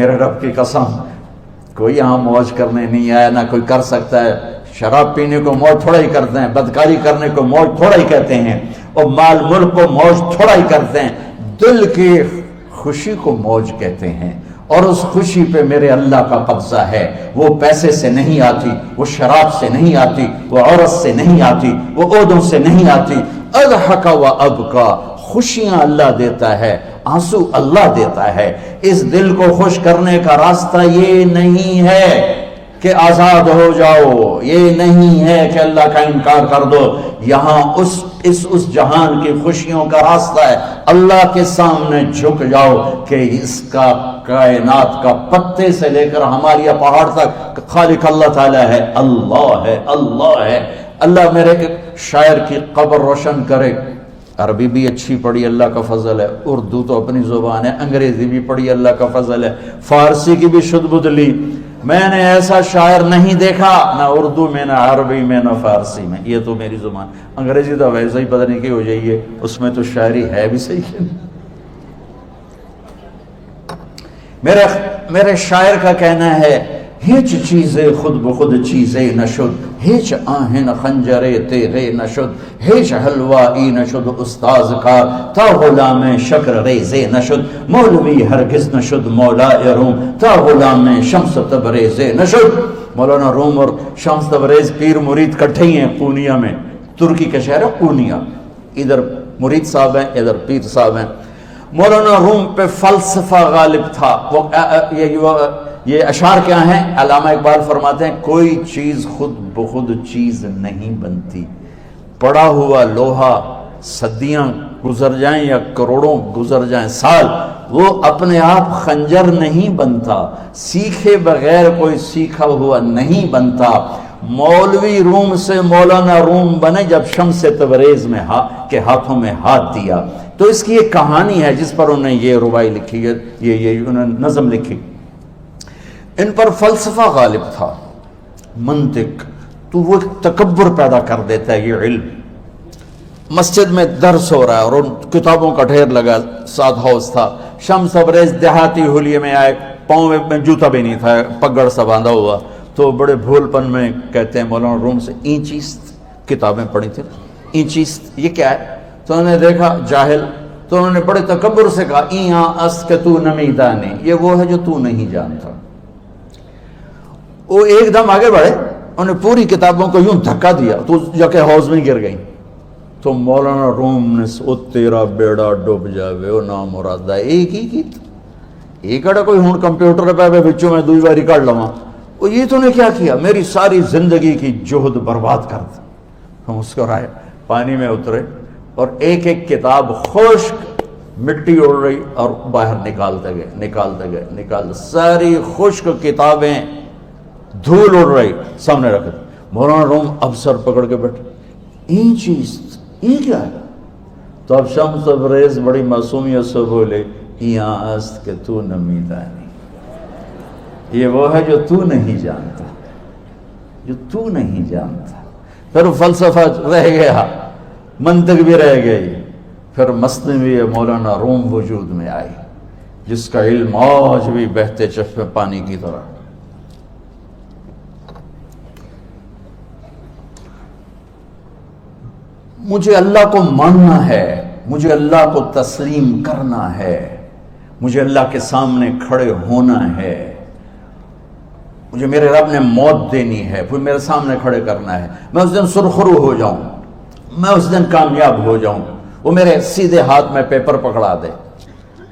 میرے رب کی قسم کوئی یہاں موج کرنے نہیں آیا، نہ کوئی کر سکتا ہے۔ شراب پینے کو موج تھوڑا ہی کرتے ہیں، بدکاری کرنے کو موج تھوڑا ہی کہتے ہیں، اور مال ملک کو موج تھوڑا ہی کرتے ہیں، دل کی خوشی کو موج کہتے ہیں۔ اور اس خوشی پہ میرے اللہ کا قبضہ ہے، وہ پیسے سے نہیں آتی، وہ شراب سے نہیں آتی، وہ عورت سے نہیں آتی، وہ عہدوں سے نہیں آتی۔ اضحک و ابکا، خوشیاں اللہ دیتا ہے، آنسو اللہ دیتا ہے۔ اس دل کو خوش کرنے کا راستہ یہ نہیں ہے کہ آزاد ہو جاؤ، یہ نہیں ہے کہ اللہ کا انکار کر دو۔ یہاں اس جہان کی خوشیوں کا راستہ ہے اللہ کے سامنے جھک جاؤ کہ اس کا کائنات کا پتے سے لے کر ہمالیہ پہاڑ تک خالق اللہ تعالیٰ ہے، اللہ ہے، اللہ ہے۔ اللہ میرے شاعر کی قبر روشن کرے۔ عربی بھی اچھی پڑھی، اللہ کا فضل ہے، اردو تو اپنی زبان ہے، انگریزی بھی پڑھی، اللہ کا فضل ہے، فارسی کی بھی شد بد لی۔ میں نے ایسا شاعر نہیں دیکھا، نہ اردو میں، نہ عربی میں، نہ فارسی میں، یہ تو میری زبان۔ انگریزی تو ویسے ہی پتہ نہیں کی ہو جائیے، اس میں تو شاعری ہے بھی صحیح ہے۔ میرے شاعر کا کہنا ہے، ہیچ چیزیں خود بخود چیزیں نشد، ہیچ آہن خنجرے تیغے نشد، ہیچ حلوائی نشد استاذ کا، تا غلام شکر ریزے نشد، مولوی ہرگز نشد مولا روم، تا غلام شمس تبریز نشد۔ مولانا روم اور شمس تبریز پیر مرید کٹھے ہی ہیں پونیا میں، ترکی کا شہر ہے پونیا، ادھر مرید صاحب ہیں، ادھر پیر صاحب ہیں۔ مولانا روم پہ فلسفہ غالب تھا۔ یہ اشعار کیا ہیں؟ علامہ اقبال فرماتے ہیں، کوئی چیز خود بخود چیز نہیں بنتی، پڑا ہوا لوہا صدیاں گزر جائیں یا کروڑوں گزر جائیں سال، وہ اپنے آپ خنجر نہیں بنتا، سیکھے بغیر کوئی سیکھا ہوا نہیں بنتا۔ مولوی روم سے مولانا روم بنے جب شمس تبریز میں کے ہاتھوں میں ہاتھ دیا۔ تو اس کی ایک کہانی ہے جس پر انہوں نے یہ ربائی لکھی ہے، یہ انہوں نے نظم لکھی۔ ان پر فلسفہ غالب تھا، منطق، تو وہ تکبر پیدا کر دیتا ہے یہ علم۔ مسجد میں درس ہو رہا ہے اور ان کتابوں کا ڈھیر لگا، ساتھ ہاؤس تھا۔ شمس تبریز دیہاتی حلیے میں آئے، پاؤں میں جوتا بھی نہیں تھا، پگڑ سا باندھا ہوا، تو بڑے بھول پن میں کہتے ہیں مولانا روم سے، اینچیست کتابیں پڑھی تھی، اینچیست یہ کیا ہے؟ تو انہوں نے دیکھا جاہل، تو انہوں نے بڑے تکبر سے کہا، ایاں اس کہ تو نمیدانی، یہ وہ ہے جو تو نہیں جانتا۔ وہ ایک دم آگے بڑھے، انہوں نے پوری کتابوں کو یوں دھکا دیا تو جا کے حوض میں گر گئی۔ تو مولانا روم نے او تیرا بیڑا ڈوب جاوے او نام مرادہ، ایک ہی کی ایک اڑا کوئی ہون کمپیوٹر پہ بچوں میں دوئی باری کر لواں، وہ یہ تو نے کیا کیا، میری ساری زندگی کی جہد برباد کر دی۔ ہم مسکرائے، پانی میں اترے اور ایک ایک کتاب خشک مٹی اڑ رہی اور باہر نکالتے گئے، ساری خشک کتابیں دھول اڑ رہی سامنے رکھے۔ مولانا روم اب سر پکڑ کے بیٹھے، این چیز یہ کیا ہے؟ تو اب شمس تبریز بڑی معصومیت سے بولے، یہاں است کہ تو نمیدانی، یہ وہ ہے جو تو نہیں جانتا، جو تو نہیں جانتا۔ پھر فلسفہ رہ گیا، منطق بھی رہ گئی، پھر مثنوی مولانا روم وجود میں آئی، جس کا علم آج بھی بہتے چشمے پانی کی طرح۔ مجھے اللہ کو ماننا ہے، مجھے اللہ کو تسلیم کرنا ہے، مجھے اللہ کے سامنے کھڑے ہونا ہے، مجھے میرے رب نے موت دینی ہے، پھر میرے سامنے کھڑے کرنا ہے، میں اس دن سرخرو ہو جاؤں، میں اس دن کامیاب ہو جاؤں، وہ میرے سیدھے ہاتھ میں پیپر پکڑا دے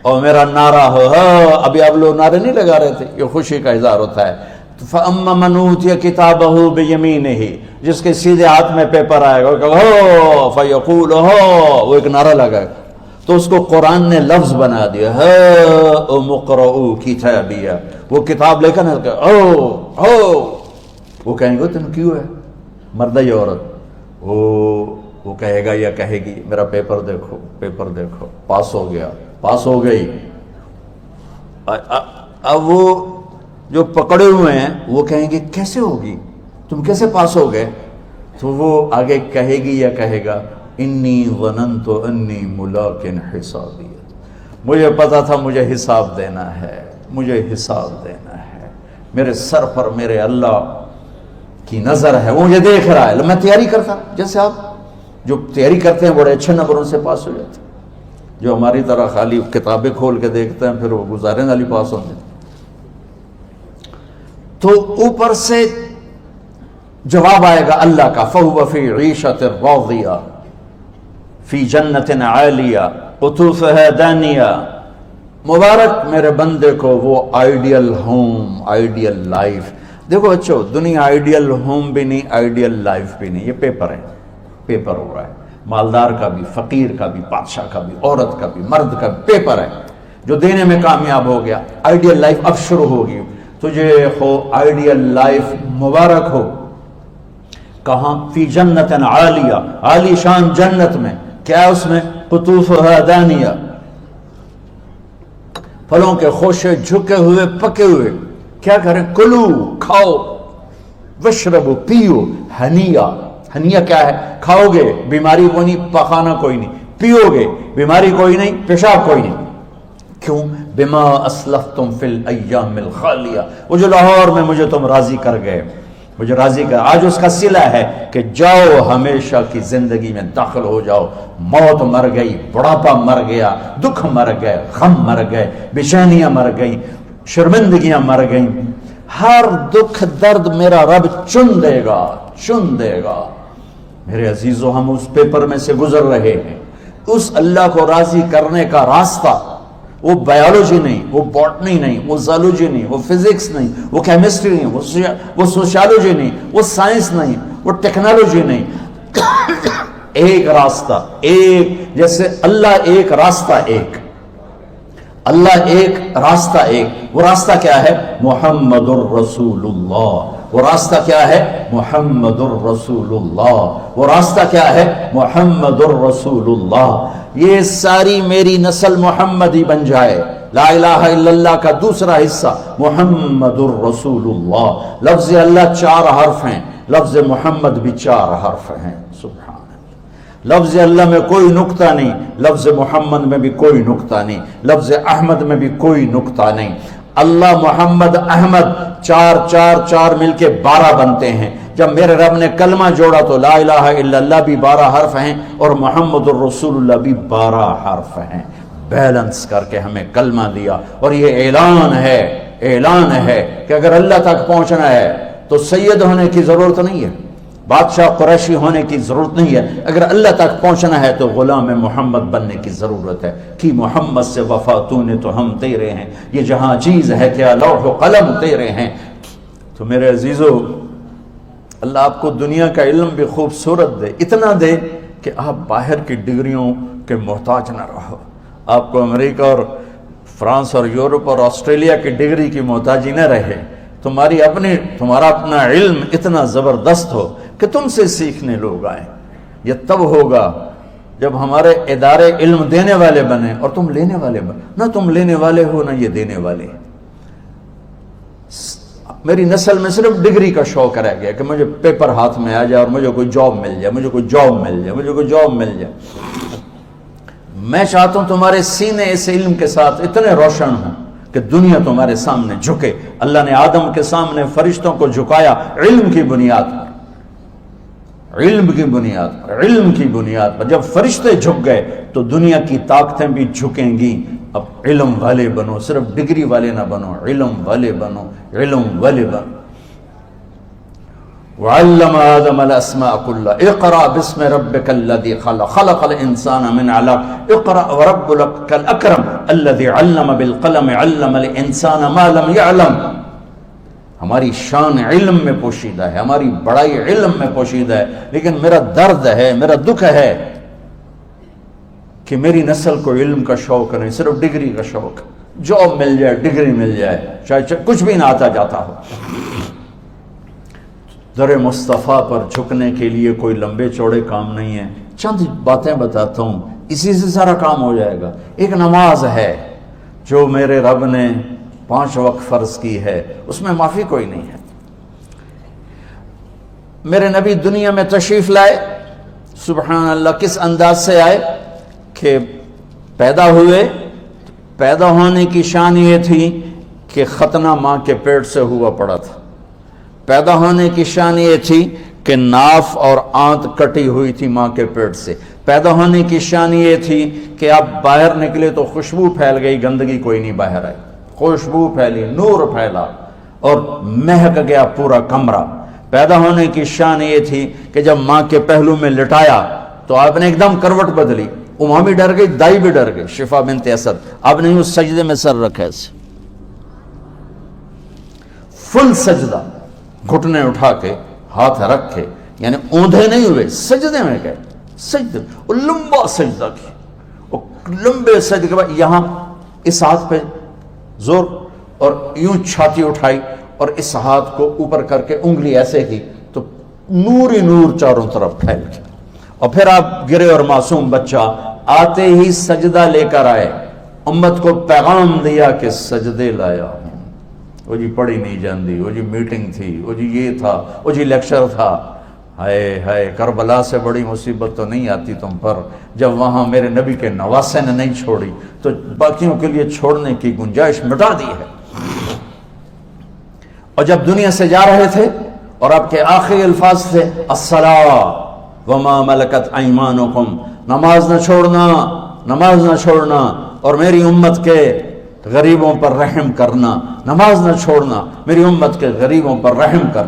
اور میرا نعرہ ہو، ابھی آپ لوگ نعرے نہیں لگا رہے تھے، یہ خوشی کا اظہار ہوتا ہے۔ فَأَمَّا مَنْ أُوتِيَ كِتَابَهُ بِيَمِينِهِ، جس کے سیدھے ہاتھ میں پیپر آئے گا، فَيَقُولُ وہ ایک نعرہ لگائے گا، تو اس کو قرآن نے لفظ بنا دیا، هَاؤْمُ اقْرَءُوا كِتَابِيَهْ، وہ کتاب لے کر وہ کہیں گے تم کیوں ہے، مرد یا عورت، وہ کہے گا یا کہے گی میرا پیپر دیکھو، پیپر دیکھو، پاس ہو گیا، پاس ہو گئی۔ اب وہ جو پکڑے ہوئے ہیں وہ کہیں گے کیسے ہوگی، تم کیسے پاس ہو گئے؟ تو وہ آگے کہے گی یا کہے گا، انی ظننت انی ملاق حسابی، مجھے پتا تھا مجھے حساب دینا ہے، مجھے حساب دینا ہے، میرے سر پر میرے اللہ کی نظر ہے، وہ مجھے دیکھ رہا ہے۔ میں تیاری کرتا، جیسے آپ جو تیاری کرتے ہیں بڑے اچھے نمبروں سے پاس ہو جاتے ہیں، جو ہماری طرح خالی کتابیں کھول کے دیکھتے ہیں پھر وہ گزارے والی پاس ہوتے ہیں۔ تو اوپر سے جواب آئے گا اللہ کا، فَهُوَ فِي عِيشَةٍ رَاضِيَةٍ فِي جَنَّةٍ عَالِيَةٍ قُطُوفُهَا دَانِيَةٌ۔ مبارک میرے بندے کو وہ آئیڈیل ہوم، آئیڈیل لائف۔ دیکھو بچو، دنیا آئیڈیل ہوم بھی نہیں، آئیڈیل لائف بھی نہیں، یہ پیپر ہے، پیپر ہو رہا ہے، مالدار کا بھی، فقیر کا بھی، بادشاہ کا بھی، عورت کا بھی، مرد کا بھی پیپر ہے۔ جو دینے میں کامیاب ہو گیا، آئیڈیل لائف اب شروع ہوگی۔ تجھے ہو آئیڈیل لائف مبارک ہو۔ کہاں؟ فی جنت عالیہ، عالی شان جنت میں، کیا اس میں؟ قطوفها دانیہ، پھلوں کے خوشے جھکے ہوئے پکے ہوئے۔ کیا کریں؟ کلو، کھاؤ، وشربو، پیو، ہنیا۔ ہنیا کیا ہے؟ کھاؤ گے بیماری کوئی نہیں، پخانا کوئی نہیں، پیو گے بیماری کوئی نہیں، پیشاب کوئی نہیں۔ کیوں؟ بما اسلفتم فی الایام الخالیہ، وہ جو لاہور میں مجھے تم راضی کر گئے، مجھے راضی کر، آج اس کا صلہ ہے کہ جاؤ ہمیشہ کی زندگی میں داخل ہو جاؤ۔ موت مر گئی، بڑھاپا مر گیا، دکھ مر گئے، غم مر گئے، بے-چینیاں مر گئیں، شرمندگیاں مر گئیں۔ ہر دکھ درد میرا رب چن دے گا، چن دے گا۔ میرے عزیزو، ہم اس پیپر میں سے گزر رہے ہیں۔ اس اللہ کو راضی کرنے کا راستہ، وہ بایولوجی نہیں، وہ باٹنی نہیں، وہ زالوجی نہیں، وہ فزکس نہیں، وہ کیمسٹری نہیں، وہ سوشیالوجی نہیں، وہ سائنس نہیں، وہ ٹیکنالوجی نہیں۔ ایک راستہ، ایک، جیسے اللہ ایک، راستہ ایک، اللہ ایک، راستہ ایک۔ وہ راستہ کیا ہے؟ محمد الرسول اللہ۔ وہ راستہ کیا ہے؟ محمد الرسول اللہ۔ وہ راستہ کیا ہے؟ محمد الرسول اللہ۔ یہ ساری میری نسل محمدی بن جائے۔ لا الہ الا اللہ کا دوسرا حصہ محمد الرسول اللہ۔ لفظ اللہ 4 حرف ہیں، لفظ محمد بھی 4 حرف ہیں۔ سبحان اللہ۔ لفظ اللہ میں کوئی نقطہ نہیں، لفظ محمد میں بھی کوئی نقطہ نہیں، لفظ احمد میں بھی کوئی نقطہ نہیں۔ اللہ، محمد، احمد، 4 4 4 مل کے 12 بنتے ہیں۔ جب میرے رب نے کلمہ جوڑا تو لا الہ الا اللہ بھی 12 حرف ہیں اور محمد الرسول اللہ بھی 12 حرف ہیں۔ بیلنس کر کے ہمیں کلمہ دیا، اور یہ اعلان ہے، اعلان ہے کہ اگر اللہ تک پہنچنا ہے تو سید ہونے کی ضرورت نہیں ہے، بادشاہ قریشی ہونے کی ضرورت نہیں ہے۔ اگر اللہ تک پہنچنا ہے تو غلام محمد بننے کی ضرورت ہے۔ کہ محمد سے وفا تو نے تو ہم تیرے ہیں، یہ جہاں چیز ہے کیا لوح و قلم تیرے ہیں۔ تو میرے عزیزو، اللہ آپ کو دنیا کا علم بھی خوبصورت دے، اتنا دے کہ آپ باہر کی ڈگریوں کے محتاج نہ رہو، آپ کو امریکہ اور فرانس اور یورپ اور آسٹریلیا کی ڈگری کی محتاجی نہ رہے، تمہارا اپنا علم اتنا زبردست ہو کہ تم سے سیکھنے لوگ آئیں۔ یہ تب ہوگا جب ہمارے ادارے علم دینے والے بنے اور تم لینے والے بنے، نہ تم لینے والے ہو نہ یہ دینے والے۔ میری نسل میں صرف ڈگری کا شوق رہ گیا کہ مجھے پیپر ہاتھ میں آ جائے اور مجھے کوئی جاب مل جائے، مجھے کوئی جاب مل جائے، مجھے کوئی جاب مل جائے۔ میں چاہتا ہوں تمہارے سینے اس علم کے ساتھ اتنے روشن ہوں کہ دنیا تمہارے سامنے جھکے۔ اللہ نے آدم کے سامنے فرشتوں کو جھکایا علم کی بنیاد پر، علم کی بنیاد پر، علم کی بنیاد پر۔ جب فرشتے جھک گئے تو دنیا کی طاقتیں بھی جھکیں گی۔ اب علم والے بنو، صرف ڈگری والے نہ بنو، علم والے بنو، علم والے بنو۔ وعلم آدم الاسماء كلها اقرأ باسم ربك الذي خلق خلق الانسان من علق اقرأ وربك الاكرم الذي علم بالقلم علم الانسان ما لم يعلم۔ ہماری شان علم میں پوشیدہ ہے، ہماری بڑائی علم میں پوشیدہ ہے، لیکن میرا درد ہے، میرا دکھ ہے کہ میری نسل کو علم کا شوق نہیں، صرف ڈگری کا شوق۔ جاب مل جائے، ڈگری مل جائے، چاہے کچھ بھی نہ آتا جاتا ہو۔ در مصطفیٰ پر جھکنے کے لیے کوئی لمبے چوڑے کام نہیں ہیں، چند باتیں بتاتا ہوں، اسی سے سارا کام ہو جائے گا۔ ایک نماز ہے جو میرے رب نے 5 وقت فرض کی ہے، اس میں معافی کوئی نہیں ہے۔ میرے نبی دنیا میں تشریف لائے، سبحان اللہ، کس انداز سے آئے کہ پیدا ہوئے، پیدا ہونے کی شان یہ تھی کہ ختنہ ماں کے پیٹ سے ہوا پڑا تھا۔ پیدا ہونے کی شان یہ تھی کہ ناف اور آنت کٹی ہوئی تھی ماں کے پیٹ سے۔ پیدا ہونے کی شان یہ تھی کہ آپ باہر نکلے تو خوشبو پھیل گئی، گندگی کوئی نہیں باہر آئی، خوشبو پھیلی، نور پھیلا اور مہک گیا پورا کمرہ۔ پیدا ہونے کی شان یہ تھی کہ جب ماں کے پہلو میں لٹایا تو آپ نے ایک دم کروٹ بدلی، اماں بھی ڈر گئی، دائی بھی ڈر گئی، شفا بنت اسد۔ آپ نے اس سجدے میں سر رکھا ایسے، فل سجدہ، گھٹنے اٹھا کے ہاتھ رکھ کے، یعنی اوندھے نہیں ہوئے، سجدے میں گئے، سجدے اور لمبا سجدہ کیا، اور لمبے سجدے کے بعد یہاں اس ہاتھ پہ زور اور یوں چھاتی اٹھائی اور اس ہاتھ کو اوپر کر کے انگلی ایسے کی تو نور ہی نور چاروں طرف پھیل گیا۔ اور پھر آپ گرے اور معصوم بچہ آتے ہی سجدہ لے کر آئے، امت کو پیغام دیا کہ سجدے لایا ہوں۔ وہ جی پڑھی نہیں جاندی، وہ جی میٹنگ تھی، وہ جی یہ تھا، وہ جی لیکچر تھا۔ ہائے ہائے، کربلا سے بڑی مصیبت تو نہیں آتی تم پر جب وہاں میرے نبی کے نواسے نے نہیں چھوڑی تو باقیوں کے لیے چھوڑنے کی گنجائش مٹا دی ہے۔ اور جب دنیا سے جا رہے تھے اور آپ کے آخری الفاظ تھے الصلاۃ وما ملکت ایمانکم، نماز نہ چھوڑنا، نماز نہ چھوڑنا، اور میری امت کے غریبوں پر رحم کرنا، نماز نہ چھوڑنا، میری امت کے غریبوں پر رحم کر۔